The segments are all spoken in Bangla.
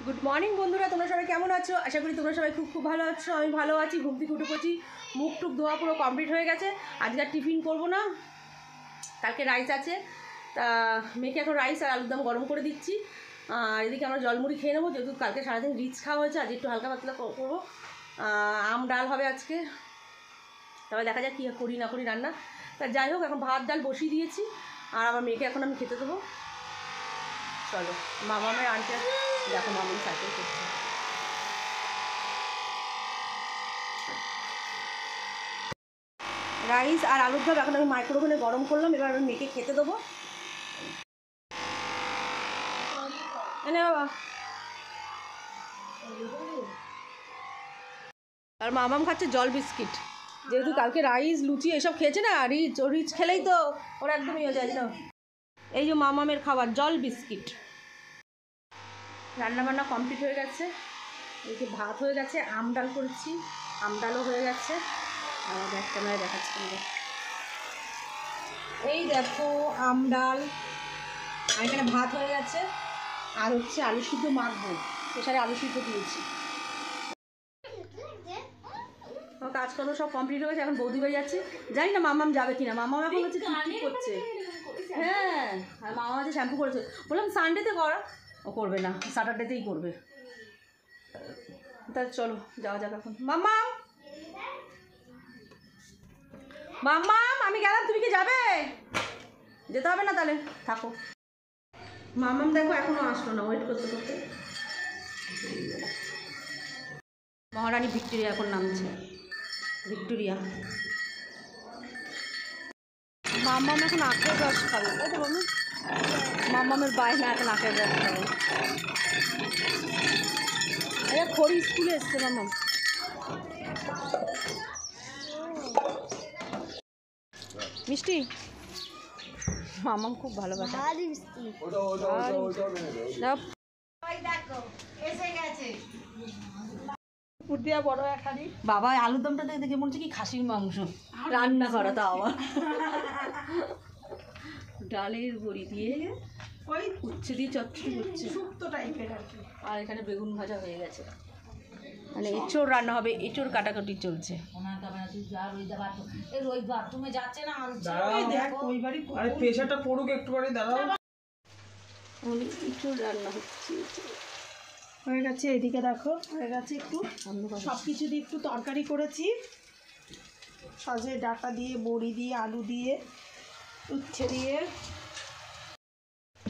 গুড মর্নিং বন্ধুরা, তোমরা সবাই কেমন আছো? আশা করি তোমরা সবাই খুব খুব ভালো আছো। আমি ভালো আছি। ঘুম থেকে উঠে পড়ছি, মুখ টুক ধোয়া পুরো কমপ্লিট হয়ে গেছে। আজকে আর টিফিন করবো না, কালকে রাইস আছে। তা মেয়েকে এখন রাইস আর আলুর দম গরম করে দিচ্ছি। আর এদিকে আমরা জলমুড়ি খেয়ে নেবো, যেহেতু কালকে সারাদিন রিচ খাওয়া হয়েছে। আজ একটু হালকা পাতলা করবো। আম ডাল হবে আজকে, তবে দেখা যাক কী করি না করি রান্না। তা যাই হোক, এখন ভাত ডাল বসিয়ে দিয়েছি। আর আমার মেয়েকে এখন আমি খেতে দেবো। চলো, মামামের আনতে দেখো, মামাম সাইকেল করছে। রাইস আর আলুর দম এখন আমি মাইক্রোওভেনে গরম করলাম। এবার আমি মেয়েকে খেতে দেবো। এনে বাবা। আর মামাম খাচ্ছে জল বিস্কিট, যেহেতু কালকে রাইস লুচি এসব খেয়েছে না। রিচ খেলেই তো ওরা একদমই হয়ে যায় না। এই যে মামামের খাবার জল বিস্কিট। রান্নাবান্না কমপ্লিট হয়ে গেছে। এই যে ভাত হয়ে গেছে, আম ডাল করেছি, আম ডালও হয়ে গেছে। আর ব্যাক ক্যামেরায় দেখাচ্ছি তোমাদের। এই দেখো আম ডাল, আর এখানে ভাত হয়ে গেছে। আর হচ্ছে আলু সিদ্ধ মাখবো, প্রেসারে আলু সিদ্ধ দিয়েছি। কাজকর্ম সব কমপ্লিট হয়ে গেছে। এখন বৌদি হয়ে যাচ্ছে, জানি না মামাম যাবে কিনা। মামাম এখন হচ্ছে কি করছে। হ্যাঁ, আর মামা হচ্ছে শ্যাম্পু করেছে। বললাম সানডেতে করা, ও করবে না, স্যাটারডেতেই করবে। তাহলে চলো যাওয়া যাক এখন। মামাম মামাম আমি গেলাম, তুমি কি যাবে? যেতে হবে না, তাহলে থাকো। মামাম দেখো এখনো আসলো না, ওয়েট করতে করতে। মহারানী ভিক্টোরিয়া এখন নামছে। ভিক্টোরিয়া মামাম এখন আখের রস খাবে, তাই তো মামা? মামামের বায়না এখন আখের রস খাবে। আরে খড়ি স্কুলে এসছে মামাম। মিষ্টি মামাম খুব ভালোবাসে। বাবা আলুর দমটা দেখে মনে হচ্ছে কি খাসির মাংস রান্না করা, তাও আবার ডালের বড়ি দিয়ে ওই উচ্ছে দিয়ে চচ্চড়ি হচ্ছে, শুক্তো টাইপের আর কি। আর এখানে বেগুন ভাজা হয়ে গেছে, মানে এঁচোড় রান্না হবে, এঁচোড় কাটাকাটি চলছে। প্রেশারটা পড়ুক একটুখানি, দাঁড়াও। এঁচোড় রান্না হচ্ছে, হয়ে গেছে। এদিকে দেখো হয়ে গেছে, একটু সব কিছু দিয়ে একটু তরকারি করেছি, সজে ডাঁটা দিয়ে, বড়ি দিয়ে, আলু দিয়ে, উচ্ছে দিয়ে,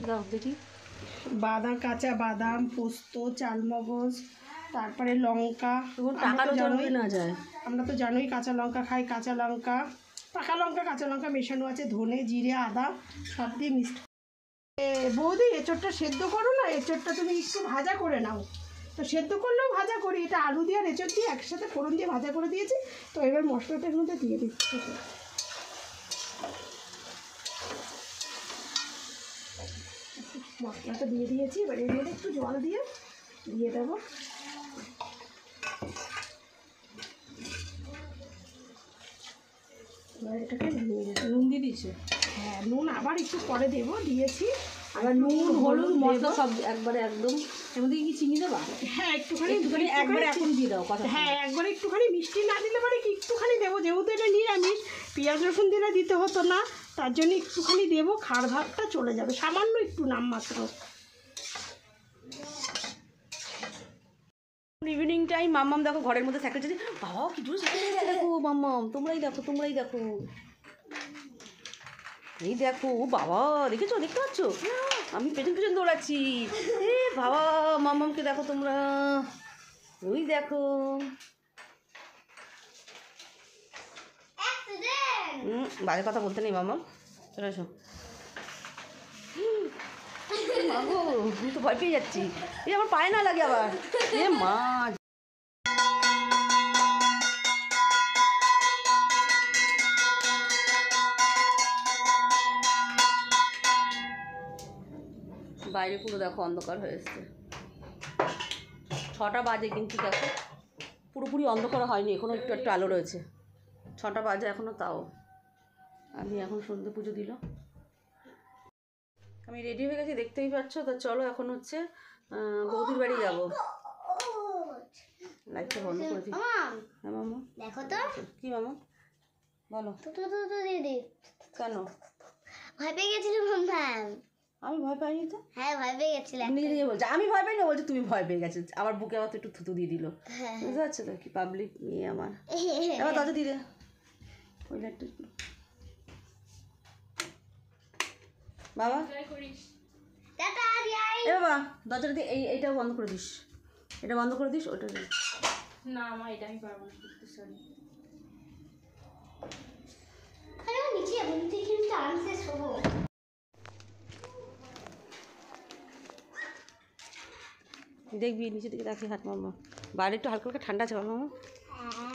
দাও দেখি। বাদাম, কাঁচা বাদাম, পোস্ত, চালমগজ, তারপরে লঙ্কা। টাকারও জন্মে না যায়। আমরা তো জানোই কাঁচা লঙ্কা খাই। কাঁচা লঙ্কা, পাকা লঙ্কা, কাঁচা লঙ্কা মেশানো আছে, ধনে, জিরে, আদা সব দিয়ে মিক্সড। বৌদি এঁচোড়টা সেদ্ধ করো না, এঁচোড়টা তুমি একটু ভাজা করে নাও। তো সেদ্ধ করলেও ভাজা করি, এটা আলু দিয়ে আর এঁচোড় দিয়ে একসাথে ফোড়ন দিয়ে ভাজা করে দিয়েছি। তো এবার মশলাটার মধ্যে দিয়ে দিচ্ছি। মশলাটা দিয়ে দিয়েছি, এবার এর মধ্যে একটু জল দিয়ে দেবো। এবার এটাকে নুন দিয়ে দিয়েছে? হ্যাঁ, নুন আবার একটু পরে দেবো, দিয়েছি। আবার নুন হলুদ মশলা সব একবারে একদম। এর মধ্যে কি চিনি দেবা? হ্যাঁ, একটুখানি একবারে এখন দিয়ে দাও কথা। হ্যাঁ, একবারে একটুখানি মিষ্টি না দিলে পরে কি একটুখানি দেবো, যেহেতু এটা নিরামিষ, পেঁয়াজ রসুন দিলে দিতে হতো না, তার জন্য একটুখানি দেবো। খাড় ভাবটা চলে যাবে, সামান্য একটু নামমাত্র। ইভিনিং টাইম মাম্মাম দেখো ঘরের মধ্যে সাইকেল চালিয়ে, বাবা কি জোরে সাইকেল চালিয়ে দেখো মাম্মাম। তোমরাই দেখো, তোমরাই দেখো, এই দেখো। ও বাবা, দেখেছো, দেখতে পাচ্ছ? আমি পেছন পেছন দৌড়াচ্ছি। এ বাবা, মাম্মামকে দেখো তোমরা, ওই দেখো। বাজে কথা বলতে নেই মাম্মাম, চলে এসো। মাগো, আমি তো ভয় পেয়ে যাচ্ছি। এই আমার পায়ে না লাগে আবার। এ মা, বাইরে পুরো দেখো অন্ধকার হয়ে এসছে। 6টা বাজে, কিন্তু দেখো পুরোপুরি অন্ধকার হয়নি, এখনও একটু একটু আলো রয়েছে। 6টা বাজে এখনও, তাও আমি এখন সন্ধ্যে পুজো দিল। আমি রেডি হয়ে গেছি, দেখতেই পাচ্ছ। তো চলো এখন হচ্ছে বৌদির বাড়ি যাবো। লাইটটা বন্ধ করে দিই। হ্যাঁ মামা দেখো তো কি মামা বলো দিদি কেন ভয় পেয়ে গেছিল ম্যাম। আমি ভয় পাইনি তো। হ্যাঁ ভয় পেয়ে গেছিল। নিজে নিজে বলছে আমি ভয় পাই না, বলছে তুমি ভয় পেয়ে গেছো। আমার বুকে আমার তো একটু থুতু দিয়ে দিল। বুঝতে পারছো তো কি পাবলিক নিয়ে আমার। এবার দরজা দিয়ে দে ওই লাইটটা একটু। বাবা টাটা যাই। এ বাবা দরজাটা দিয়ে এইটাও বন্ধ করে দিস, এটা বন্ধ করে দিস ওটা দিস। না মা এটা আমি পারবো না করতে, সরি। আরে ও নিচে বলতে কিন্তু আনসে শোবো। দেখবি নিচে দিকে তাকিয়ে হাত মামা, বাইরে একটু হালকা হালকা ঠান্ডা আছে বল মামা।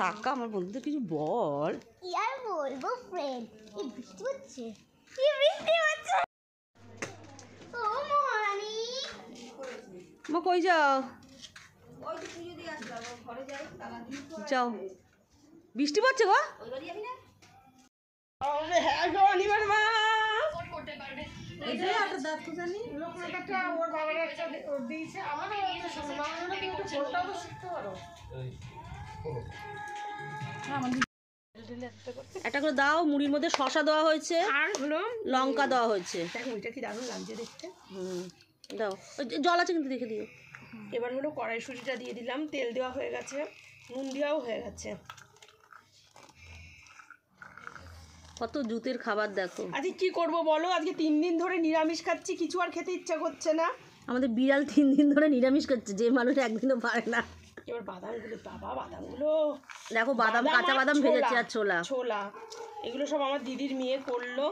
টাকা আমার বন্ধুদের কিছু বল। কি আর বলবো ফ্রেন্ড, এই বৃষ্টি হচ্ছে, কি বৃষ্টি হচ্ছে। ও মহারানী মা কই যাও? যাও বৃষ্টি পড়ছে গো। হ্যাঁ গো অনিবার মা ওর বাবার একটা দিয়েছে আমারও একটু ফোনটাও তো শিখতে পারো। একটা করে দাও, মুড়ির মধ্যে শসা দেওয়া হয়েছে আর হলো লঙ্কা দেওয়া হয়েছে। দেখো এটা কি দারুণ লাগছে দেখতে। দাও ওই জল আছে কিন্তু দেখে দিও। এবার হলো কড়াইশুঁটিটা দিয়ে দিলাম, তেল দেওয়া হয়ে গেছে, নুন দেওয়াও হয়ে গেছে। কত জুতের খাবার দেখো। আজকে কি করব বলো, আজকে 3 দিন ধরে নিরামিষ খাচ্ছি, কিছু আর খেতে ইচ্ছা করছে না। আমাদের বিড়াল 3 দিন ধরে নিরামিষ করছে, যে মানুষ একদিনও পারে না। এবার বাদামগুলো, বাবা বাদামগুলো দেখো বাদাম, কাঁচা বাদাম ভেজেছে আর ছোলা। ছোলা এগুলো সব আমার দিদির মেয়ে করলো।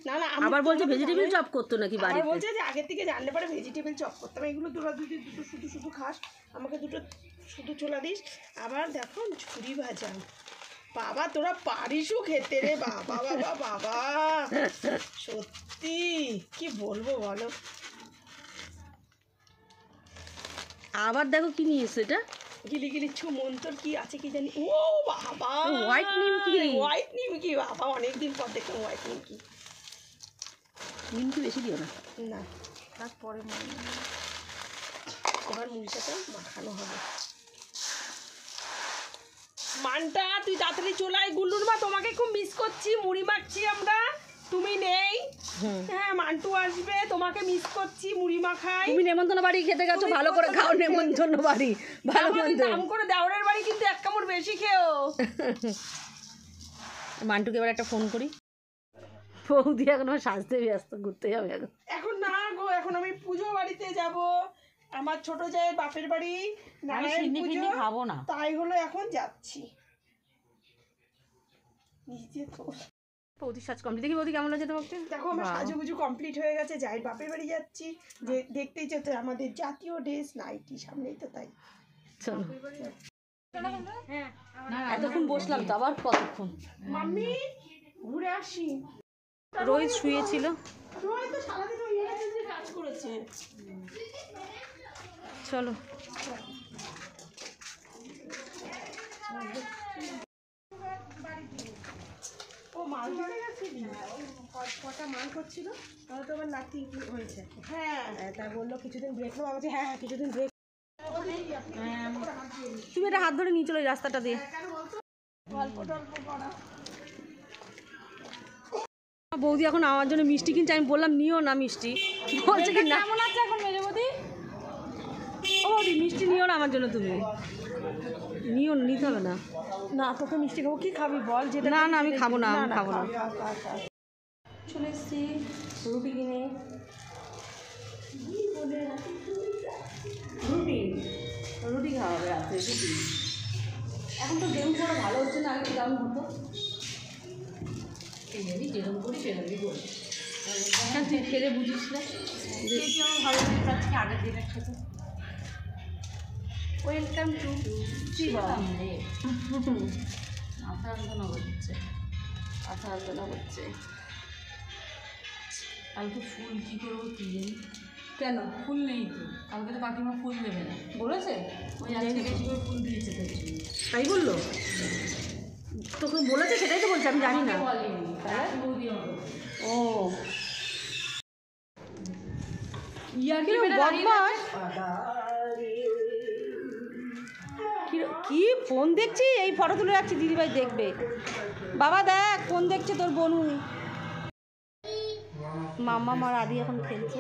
না না আমি আবার বলছে ভেজিটেবিল চপ করতো নাকি আবার বাড়িতে। বলছে যে আগের থেকে জানলে পরে ভেজিটেবল চপ করতাম। এগুলো দুটো শুধু শুধু খাস, আমাকে দুটো শুধু ছোলা দিস। আবার দেখো ঝুরি ভাজা, বাবা তোরা পারিসও খেতে রে বাবা বাবা বাবা, সত্যি কি বলবো বলো। আবার দেখো কি নিয়ে এসো এটা, গিলি গিলি মন্তর কি আছে কি জানি। ও বাবা হোয়াইট নিমকি। হোয়াইট নিমকি বাবা, অনেকদিন পর দেখলাম হোয়াইট নিমকি। নিমকি বেশি দিও না। না তারপরে এবার মুড়িটাকে মাখানো হবে। মানটা তুই তাড়াতাড়ি চলে আয়, গুল্লুর মা তোমাকে খুব মিস করছি, মুড়ি মাখছি আমরা, তুমি নেই। হ্যাঁ মান্টু আসবে, তোমাকে মিস করছি, মুড়ি মাখাই। তুমি নেমন্তন্ন বাড়ি খেতে গেছো, ভালো করে খাও নেমন্তন্ন বাড়ি, ভালো মন্দ। দাম করে দেওরের বাড়ি কিন্তু 1 কামড় বেশি খেও। মান্টুকে এবার একটা ফোন করি। বৌদি এখন আমার সাজতে ব্যস্ত, ঘুরতে যাবে এখন। এখন না গো, এখন আমি পুজো বাড়িতে যাব, আমার ছোট জায়ের বাপের বাড়ি নারায়ণ পুজো, খাবো না। তাই হলো এখন যাচ্ছি। নিজে তো বৌদির সাজ কমপ্লিট, দেখি বৌদি কেমন লাগছে তোমাকে। দেখো আমার সাজুগুজু কমপ্লিট হয়ে গেছে, জায়ের বাপের বাড়ি যাচ্ছি, যে দেখতেই যেতে আমাদের জাতীয় ড্রেস নাইটি, সামনেই তো তাই। চলো এতক্ষণ বসলাম তো, আবার কতক্ষণ। মাম্মি ঘুরে আসি। রোহিত শুয়েছিল। রোহিত তো সারাদিন ওই জায়গাতে কাজ করেছে। চলো ও মাল ধরে গেছিলি, কটা মাল করছিল, তাহলে তো আমার নাতি হয়েছে। হ্যাঁ তাই বললো কিছুদিন ব্রেক নেবো, আমি বলছি হ্যাঁ হ্যাঁ কিছুদিন ব্রেক। তুমি এটা হাত ধরে নিয়ে চলো এই রাস্তাটা দিয়ে। গল্প টল্প করা। বৌদি এখন আমার জন্য মিষ্টি কিনছে, আমি বললাম নিও না মিষ্টি, বলছে কি না। কেমন আছে এখন মেজে বৌদি? ও বৌদি মিষ্টি নিও না আমার জন্য, তুমি নিও, নিতে হবে না। না তোকে মিষ্টি খাবো, কি খাবি বল? যেটা না না আমি খাবো না, আমি খাবো না। আচ্ছা। চলে এসেছি রুটি কিনে। রুটি রুটি খাওয়া হবে রাত্রে, রুটি। এখন তো গেম করা ভালো হচ্ছে না, আগে কেমন হতো। যেরকম করি সেরকমই করি, তুই খেলে বুঝিস না। আমার ভালো লাগে আজকে আগের দিনের সাথে। ওয়েলকাম টু মাথা যন্ত্রণা করছে, মাথা যন্ত্রণা করছে। কালকে ফুল কী করবো কি জানি, কেন ফুল নেই তো, কালকে তো কাকিমা ফুল দেবে না, বলেছে? ওই আজকে বেশি করে ফুল দিয়েছে তাই জন্য। তাই বললো? তোকে বলেছে সেটাই তো বলছি, আমি জানি না। বলেনি, বৌদি হবে। ও কিরম বদমাস। কি ফোন দেখছি, এই ফটো তুলে রাখছি, দিদিভাই দেখবে। বাবা দেখ ফোন দেখছে তোর বনু। মাম্মা আর আদি এখন খেলছে।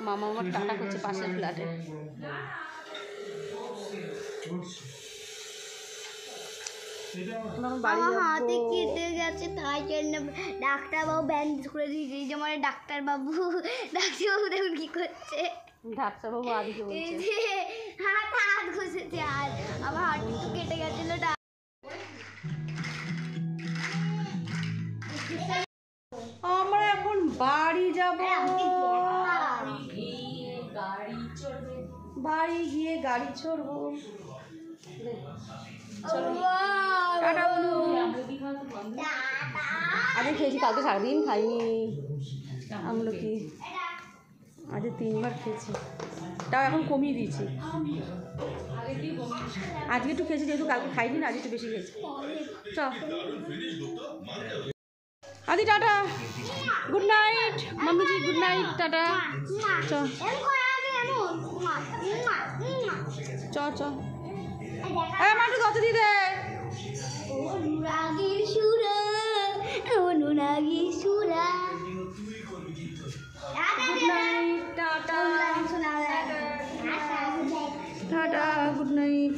মামা আমার টাকা করছে পাশের ফ্ল্যাটে। আমার হাতে কেটে গেছে, তাই জন্য ডাক্তারবাবু ব্যান্ডেজ করে দিয়েছে। এই যে আমার ডাক্তারবাবু দেখুন কি করছে। ডাক্তারবাবু আদিকে বলছে হাত ঘষেছে, আর আমার হাত একটু কেটে গেছিল। আমরা এখন বাড়ি যাব। বাড়ি গিয়ে গাড়ি চড়বো। টাটা বলু। আগে খেয়েছি, কালকে সারাদিন খাইনি আমলকি, আজ 3 বার খেয়েছি, তাও এখন কমিয়ে দিয়েছি। আজকে একটু খেয়েছি, যেহেতু কালকে খাইনি না, আজ একটু বেশি খেয়েছি। চ আদি টাটা, গুড নাইট মাম্মিজি, গুড নাইট, টাটা। চ চ চ মাটু কত দিয়ে দে। অনুরাগীর সুরা, অনুরাগীর সুরা। Good night, tata tata, good night.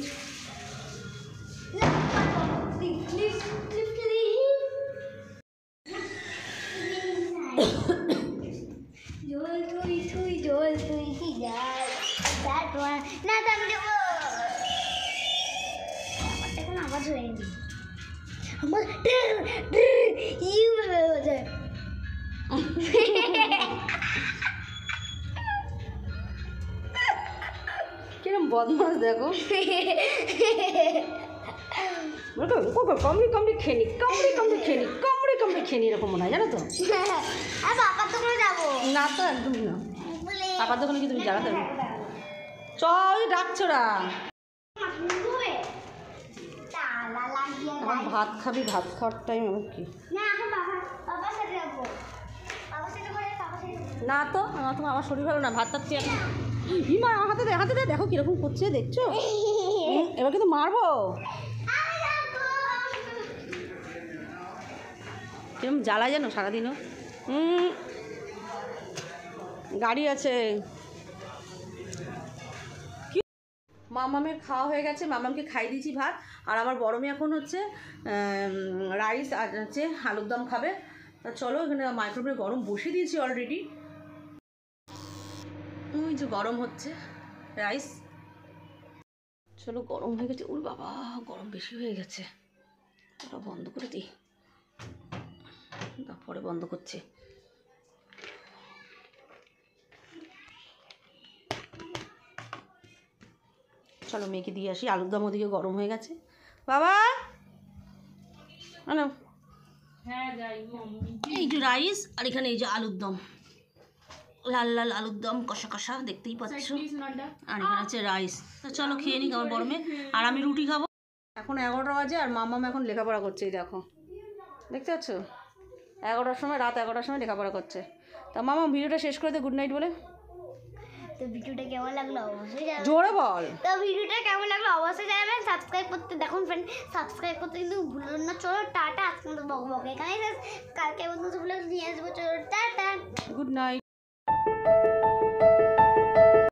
জল তুই তুই জল তুই কি যাই, তারপর না তো আমি যাবো। আমারটা এখন আওয়াজ হয়নি, আমার ইউভাবে হচ্ছে। কিরম বদমাস দেখো। কামড়ি খেনি, কামড়ি খেনি, এরকম মনে হয়, জানো তো। আর বাবার দোকানে যাবো না তো একদম না, বলে পাপার দোকানে কি তুমি জানাতে হবে? চল ডাকছোরা, তালা লাগিয়ে এখন ভাত খাবি, ভাত খাওয়ার টাইম আমার কি। না, এখন বাবার সাথে যাবো। বাবার সাথে করে বাবার সাথে যাবো। না তো আমার শরীর ভালো না, ভাত খাচ্ছি এখন। হিমা আমার হাতে দে, হাতে দে, দেখো কিরকম করছে, দেখছো? এবার কিন্তু মারবো। আমি যাবো। কিরকম জ্বালায় জানো সারাদিনও। গাড়ি আছে। মামামের খাওয়া হয়ে গেছে, মামামকে খাই দিয়েছি ভাত, আর আমার বড় মেয়ে এখন হচ্ছে রাইস আর হচ্ছে আলুর দম খাবে। তা চলো, এখানে মাইক্রোওয়েভে গরম বসিয়ে দিয়েছি অলরেডি। ওই যে গরম হচ্ছে রাইস। চলো, গরম হয়ে গেছে। ওর বাবা, গরম বেশি হয়ে গেছে, ওটা বন্ধ করে দিই, পরে বন্ধ করছি। চলো মেয়েকে দিয়ে আসি। আলুর দম ওদিকে গরম হয়ে গেছে। বাবা আনো, হ্যাঁ যাই মাম্মি। এই যে রাইস, আর এখানে এই যে আলুর দম, লাল লাল আলুর দম, কষা কষা, দেখতেই পাচ্ছ। আর এখানে হচ্ছে রাইস। তো চলো খেয়ে নিই আমার বড় মেয়ে, আর আমি রুটি খাবো। এখন 11টা বাজে, আর মাম্মাম এখন লেখাপড়া করছে। এই দেখো, দেখতে পাচ্ছ, 11টার সময়, রাত 11টার সময় লেখাপড়া করছে। তা মামা ভিডিওটা শেষ করে দে, গুড নাইট বলে। তো ভিডিওটা কেমন লাগলো অবশ্যই জানাবেন। জোরে বল। তো ভিডিওটা কেমন লাগলো অবশ্যই জানাবেন। সাবস্ক্রাইব করতে, দেখুন ফ্রেন্ড, সাবস্ক্রাইব করতে কিন্তু ভুলুন না। চলো টাটা, আজকে মতো বক এখানে কালকে বন্ধু নিয়ে আসবো। চলো টাটা, গুড নাইট।